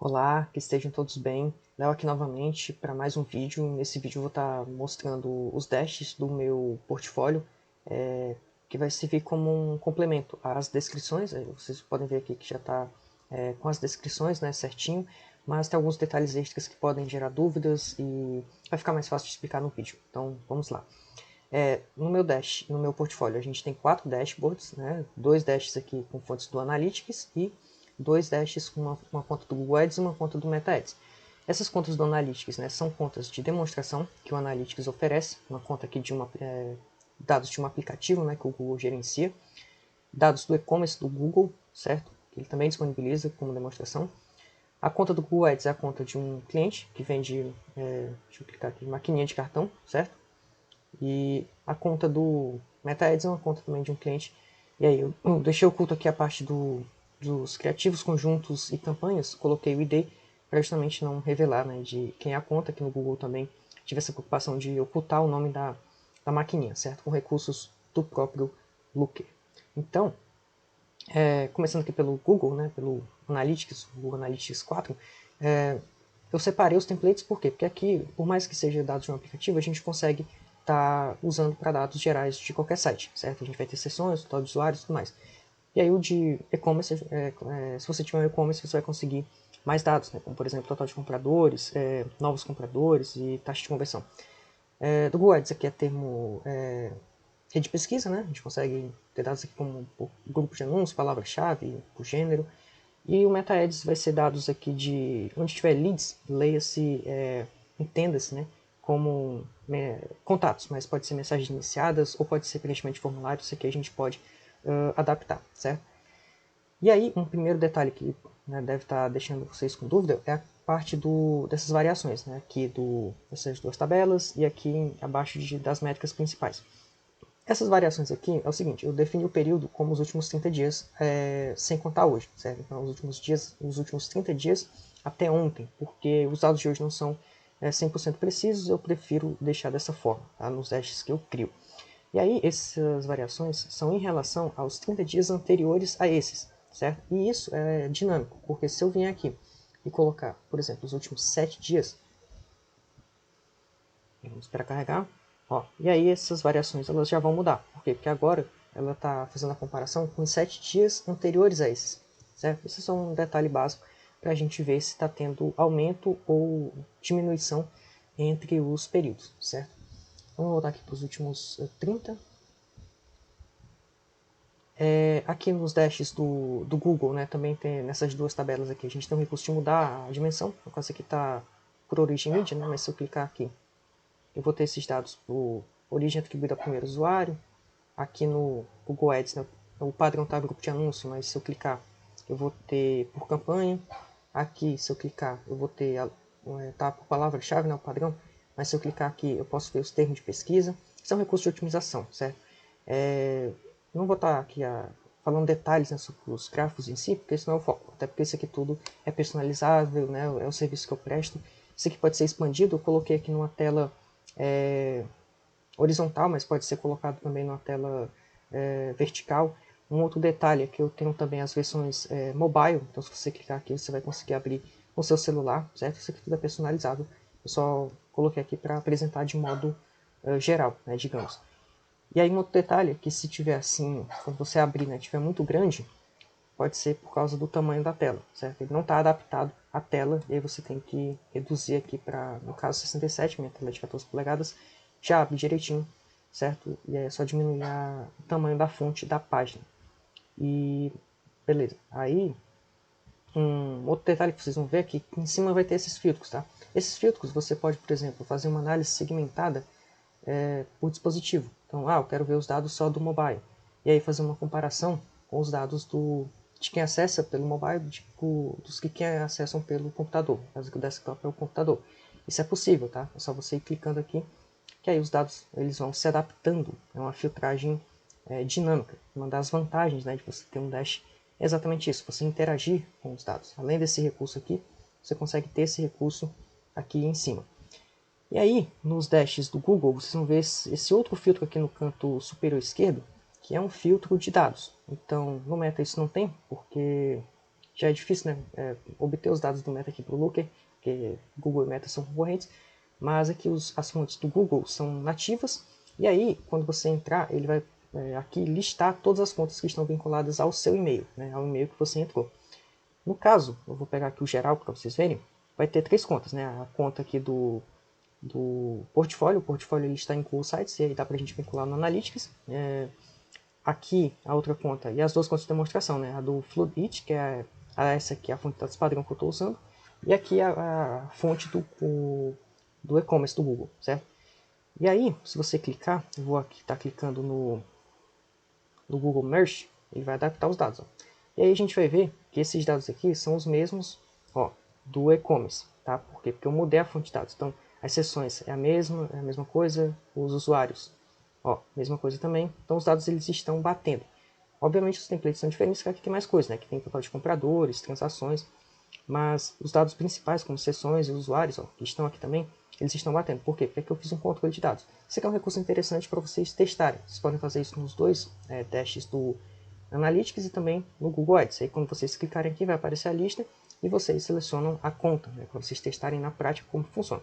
Olá, que estejam todos bem. Léo aqui novamente para mais um vídeo. Nesse vídeo eu vou estar mostrando os dashes do meu portfólio, que vai servir como um complemento às descrições. Vocês podem ver aqui que já está com as descrições, né, certinho, mas tem alguns detalhes extras que podem gerar dúvidas e vai ficar mais fácil de explicar no vídeo. Então vamos lá. No meu dash, no meu portfólio, a gente tem 4 dashboards, né? 2 dashes aqui com fontes do Analytics e 2 dashes com uma conta do Google Ads e uma conta do Meta Ads. Essas contas do Analytics, né, são contas de demonstração que o Analytics oferece, uma conta aqui de dados de um aplicativo, né, que o Google gerencia, dados do e-commerce do Google, certo? Que ele também disponibiliza como demonstração. A conta do Google Ads é a conta de um cliente que vende, deixa eu clicar aqui, maquininha de cartão, certo? E a conta do MetaAds é uma conta também de um cliente. E aí eu deixei oculto aqui a parte dos criativos, conjuntos e campanhas. Coloquei o ID para justamente não revelar, né, de quem é a conta, que no Google também tive essa preocupação de ocultar o nome da maquininha, certo? Com recursos do próprio Looker. Então, começando aqui pelo Google, né, pelo Analytics, Google Analytics 4, eu separei os templates por quê? Porque aqui, por mais que seja dados de um aplicativo, a gente consegue estar usando para dados gerais de qualquer site, certo? A gente vai ter sessões, total de usuários e tudo mais. E aí o de e-commerce, se você tiver um e-commerce, você vai conseguir mais dados, né? Como por exemplo, total de compradores, novos compradores e taxa de conversão. Do Google Ads aqui é termo rede de pesquisa, né? A gente consegue ter dados aqui como por grupo de anúncios, palavra-chave, por gênero. E o Meta Ads vai ser dados aqui de onde tiver leads, leia-se, entenda-se, né? Como contatos, mas pode ser mensagens iniciadas ou pode ser preenchimento de formulário, isso aqui a gente pode adaptar, certo? E aí, um primeiro detalhe que, né, deve estar deixando vocês com dúvida é a parte dessas variações, né? Aqui dessas duas tabelas e aqui abaixo das métricas principais. Essas variações aqui é o seguinte, eu defini o período como os últimos 30 dias, sem contar hoje, certo? Então, os últimos 30 dias até ontem, porque os dados de hoje não são 100% precisos, eu prefiro deixar dessa forma, tá? Nos dashes que eu crio. E aí, essas variações são em relação aos 30 dias anteriores a esses, certo? E isso é dinâmico, porque se eu vier aqui e colocar, por exemplo, os últimos 7 dias, vamos esperar carregar. Ó, e aí essas variações elas já vão mudar. Por quê? Porque agora ela está fazendo a comparação com os 7 dias anteriores a esses. Certo? Esse é só um detalhe básico para a gente ver se está tendo aumento ou diminuição entre os períodos. Certo? Vamos voltar aqui para os últimos 30. Aqui nos dashes do Google, né, também tem nessas duas tabelas aqui, a gente tem um recurso de mudar a dimensão. No caso aqui está por origem mídia, né, mas se eu clicar aqui eu vou ter esses dados por origem atribuída ao primeiro usuário. Aqui no Google Ads, né, o padrão está grupo de anúncio, mas se eu clicar, eu vou ter por campanha. Aqui, se eu clicar, eu vou ter tá por palavra-chave, né, o padrão. Mas se eu clicar aqui, eu posso ver os termos de pesquisa. Isso é um recurso de otimização, certo? Não vou estar aqui falando detalhes, né, sobre os gráficos em si, porque esse não é o foco. Até porque isso aqui tudo é personalizável, né, é o serviço que eu presto. Isso aqui pode ser expandido. Eu coloquei aqui numa tela horizontal, mas pode ser colocado também numa tela vertical. Um outro detalhe é que eu tenho também as versões mobile, então se você clicar aqui você vai conseguir abrir com o seu celular, certo? Isso aqui tudo é personalizável. Eu só coloquei aqui para apresentar de modo geral, né, digamos. E aí um outro detalhe é que se tiver assim, quando você abrir, né, tiver muito grande, pode ser por causa do tamanho da tela, certo? Ele não está adaptado à tela, e aí você tem que reduzir aqui para, no caso 67, minha tela é de 14 polegadas, já abre direitinho, certo? E é só diminuir o tamanho da fonte da página. E beleza. Aí, um outro detalhe que vocês vão ver aqui, que em cima vai ter esses filtros, tá? Esses filtros você pode, por exemplo, fazer uma análise segmentada por dispositivo. Então, eu quero ver os dados só do mobile. E aí fazer uma comparação com os dados de quem acessa pelo mobile dos que acessam pelo computador. No caso que o desktop é o computador. Isso é possível, tá? É só você ir clicando aqui, que aí os dados eles vão se adaptando. É uma filtragem dinâmica. Uma das vantagens, né, de você ter um dash é exatamente isso, você interagir com os dados. Além desse recurso aqui, você consegue ter esse recurso aqui em cima. E aí, nos dashes do Google, vocês vão ver esse outro filtro aqui no canto superior esquerdo, que é um filtro de dados. Então, no Meta isso não tem, porque já é difícil, né, obter os dados do Meta aqui para o Looker, porque Google e Meta são concorrentes, mas aqui as fontes do Google são nativas, e aí, quando você entrar, ele vai aqui listar todas as contas que estão vinculadas ao seu e-mail, né, ao e-mail que você entrou. No caso, eu vou pegar aqui o geral para vocês verem, vai ter 3 contas, né, a conta aqui do portfólio, o portfólio ele está em Google Sites, e aí dá para a gente vincular no Analytics, aqui a outra conta, e as duas contas de demonstração, né, a do Floodit, que é essa aqui é a fonte de dados padrão que eu estou usando, e aqui a fonte do e-commerce do Google, certo? E aí, se você clicar, eu vou aqui estar clicando no Google Merge, ele vai adaptar os dados. Ó. E aí a gente vai ver que esses dados aqui são os mesmos do e-commerce, tá? Por quê? Porque eu mudei a fonte de dados. Então, as seções é a mesma coisa, os usuários, mesma coisa também. Então, os dados eles estão batendo. Obviamente, os templates são diferentes, que aqui tem mais coisa, né? Que tem total de compradores, transações, mas os dados principais, como sessões e usuários, que estão aqui também, eles estão batendo. Por quê? Porque aqui eu fiz um controle de dados. Isso aqui é um recurso interessante para vocês testarem. Vocês podem fazer isso nos dois testes do Analytics e também no Google Ads. Aí quando vocês clicarem aqui, vai aparecer a lista e vocês selecionam a conta, né, para vocês testarem na prática como funciona.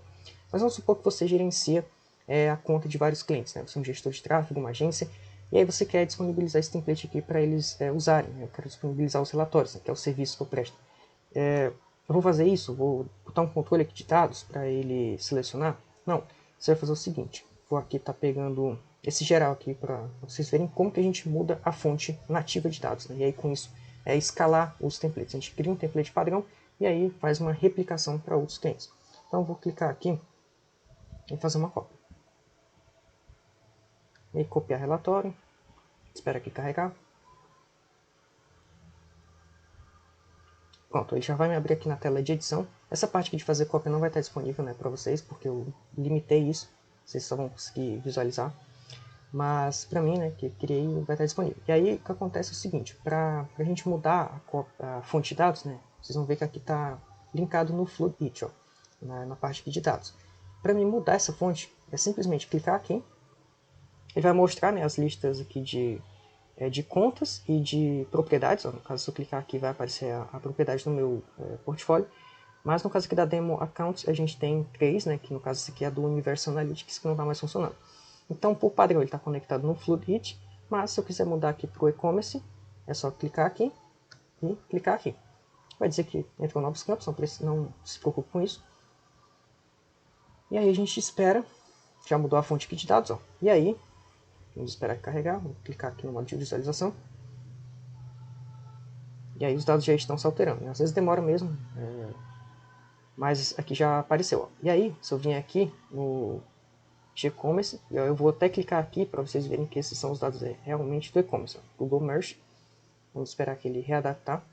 Mas vamos supor que você gerencia a conta de vários clientes. Né? Você é um gestor de tráfego, uma agência, e aí você quer disponibilizar esse template aqui para eles usarem. Né? Eu quero disponibilizar os relatórios, né, que é o serviço que eu presto. Eu vou fazer isso, vou botar um controle aqui de dados para ele selecionar? Não, você vai fazer o seguinte, vou aqui estar pegando esse geral aqui para vocês verem como que a gente muda a fonte nativa de dados. Né? E aí com isso escalar os templates. A gente cria um template padrão e aí faz uma replicação para outros clientes. Então eu vou clicar aqui e fazer uma cópia. E aí copiar relatório, espera aqui carregar. Pronto, ele já vai me abrir aqui na tela de edição. Essa parte aqui de fazer cópia não vai estar disponível, né, para vocês, porque eu limitei isso. Vocês só vão conseguir visualizar. Mas para mim, né, que criei, vai estar disponível. E aí o que acontece é o seguinte, para a gente mudar a fonte de dados, né, vocês vão ver que aqui está linkado no Floodit, na parte aqui de dados. Para mim mudar essa fonte, é simplesmente clicar aqui. Ele vai mostrar, né, as listas aqui de contas e de propriedades. No caso, se eu clicar aqui, vai aparecer a propriedade do meu portfólio. Mas no caso aqui da Demo Accounts, a gente tem 3, né, que no caso esse aqui é do Universal Analytics, que não está mais funcionando. Então, por padrão, ele está conectado no Floodit, mas se eu quiser mudar aqui para o e-commerce, é só clicar aqui e clicar aqui. Vai dizer que entrou novos campos, não se preocupe com isso. E aí a gente espera, já mudou a fonte aqui de dados, e aí, vamos esperar carregar, vou clicar aqui no modo de visualização. E aí os dados já estão se alterando, às vezes demora mesmo, mas aqui já apareceu. E aí, se eu vim aqui no e-commerce, eu vou até clicar aqui para vocês verem que esses são os dados realmente do e-commerce. Google Merge, vamos esperar que ele readaptar.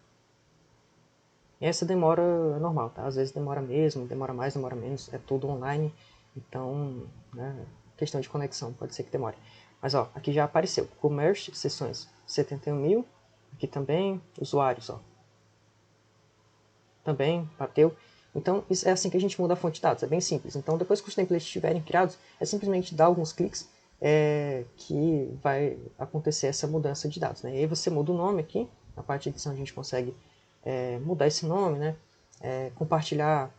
E essa demora é normal, tá? Às vezes demora mesmo, demora mais, demora menos, é tudo online, então, né, questão de conexão, pode ser que demore. Mas aqui já apareceu, Google Merge, sessões 71 mil, aqui também, usuários, também bateu. Então, é assim que a gente muda a fonte de dados, é bem simples. Então, depois que os templates estiverem criados, é simplesmente dar alguns cliques que vai acontecer essa mudança de dados. Né? E aí você muda o nome aqui, na parte de edição a gente consegue mudar esse nome, né? Compartilhar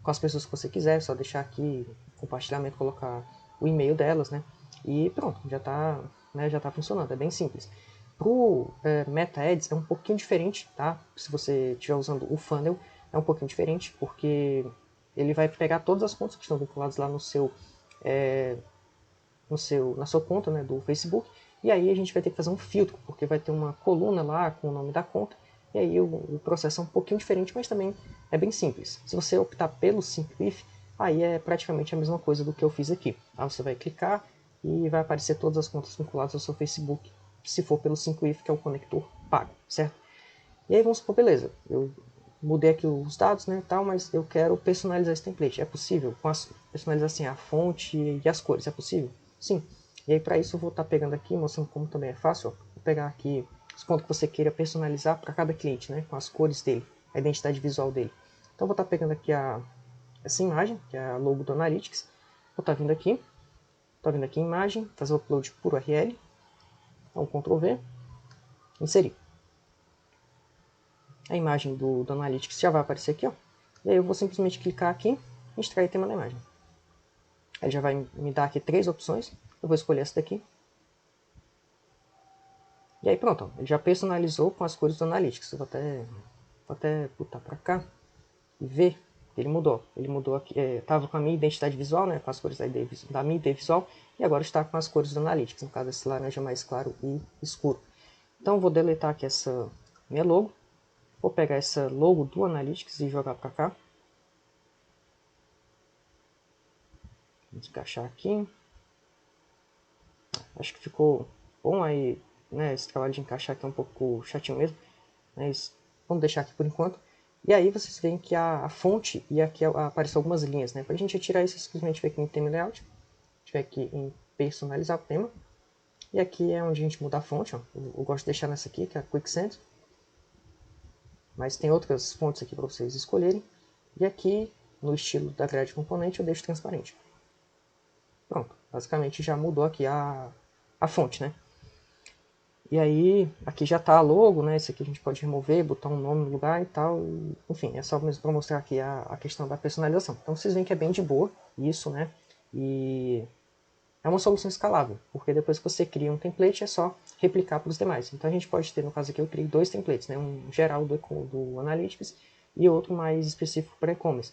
com as pessoas que você quiser, só deixar aqui compartilhamento, colocar o e-mail delas, né? E pronto, já tá funcionando, é bem simples. Para o Meta Ads é um pouquinho diferente, tá? Se você estiver usando o funnel, é um pouquinho diferente, porque ele vai pegar todas as contas que estão vinculadas lá na sua conta, né, do Facebook, e aí a gente vai ter que fazer um filtro, porque vai ter uma coluna lá com o nome da conta, e aí o processo é um pouquinho diferente, mas também é bem simples. Se você optar pelo SyncWith, aí é praticamente a mesma coisa do que eu fiz aqui. Aí você vai clicar e vai aparecer todas as contas vinculadas ao seu Facebook, se for pelo SyncWith, que é o conector pago, certo? E aí vamos supor, beleza, eu mudei aqui os dados, né, tal, mas eu quero personalizar esse template. É possível? Personalizar assim a fonte e as cores, é possível? Sim. E aí para isso eu vou estar pegando aqui, mostrando como também é fácil, vou pegar aqui os pontos que você queira personalizar para cada cliente, né, com as cores dele, a identidade visual dele. Então vou estar pegando aqui essa imagem, que é a logo do Analytics, vou estar vindo aqui em imagem, fazer o upload por URL, então Ctrl V, inserir. a imagem do Analytics já vai aparecer aqui, ó. E aí eu vou simplesmente clicar aqui e extrair tema da imagem. Ele já vai me dar aqui 3 opções. Eu vou escolher essa daqui. E aí pronto, ó, ele já personalizou com as cores do Analytics. Eu vou até botar para cá e ver. Ele mudou. Ele mudou aqui. Estava com a minha identidade visual, né, com as cores da minha ID visual, e agora está com as cores do Analytics. No caso, esse laranja mais claro e escuro. Então eu vou deletar aqui essa minha logo. Vou pegar essa logo do Analytics e jogar para cá. Vamos encaixar aqui. Acho que ficou bom aí, né? Esse trabalho de encaixar aqui é um pouco chatinho mesmo, mas vamos deixar aqui por enquanto. E aí vocês veem que a fonte e aqui aparecem algumas linhas, né? Para a gente retirar isso, simplesmente vem aqui em Theme Layout, tiver aqui em Personalizar o tema. E aqui é onde a gente muda a fonte, ó. Eu gosto de deixar nessa aqui, que é a Quicksand. Mas tem outras fontes aqui para vocês escolherem. E aqui, no estilo da grade componente, eu deixo transparente. Pronto, basicamente já mudou aqui a fonte, né? E aí, aqui já está a logo, né? Esse aqui a gente pode remover, botar um nome no lugar e tal. E, enfim, é só mesmo para mostrar aqui a questão da personalização. Então vocês veem que é bem de boa isso, né? E é uma solução escalável, porque depois que você cria um template é só replicar para os demais. Então a gente pode ter, no caso aqui eu criei 2 templates, né? Um geral do Analytics e outro mais específico para e-commerce.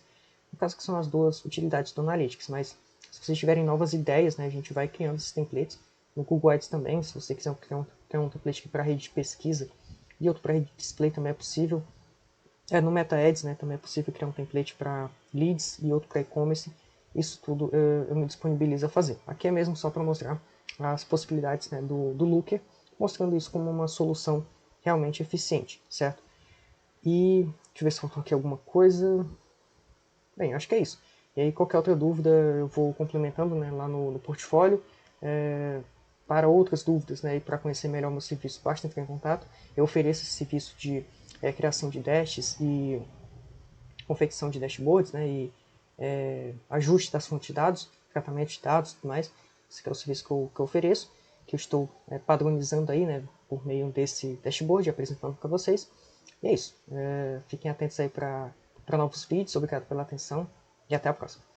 No caso que são as duas utilidades do Analytics, mas se vocês tiverem novas ideias, né, a gente vai criando esses templates. No Google Ads também, se você quiser criar um template para rede de pesquisa e outro para rede de display também é possível. No Meta Ads, né, também é possível criar um template para leads e outro para e-commerce. Isso tudo eu me disponibilizo a fazer. Aqui é mesmo só para mostrar as possibilidades, né, do Looker, mostrando isso como uma solução realmente eficiente, certo? E deixa eu ver se faltou aqui alguma coisa. Bem, acho que é isso. E aí qualquer outra dúvida eu vou complementando, né, lá no portfólio. Para outras dúvidas, né, e para conhecer melhor o meu serviço, basta entrar em contato. Eu ofereço esse serviço de criação de dashes e confecção de dashboards, né, e ajuste das fontes de dados, tratamento de dados e tudo mais. Esse é o serviço que eu ofereço, que eu estou padronizando aí, né, por meio desse dashboard, apresentando para vocês. E é isso. Fiquem atentos aí para novos vídeos. Obrigado pela atenção e até a próxima.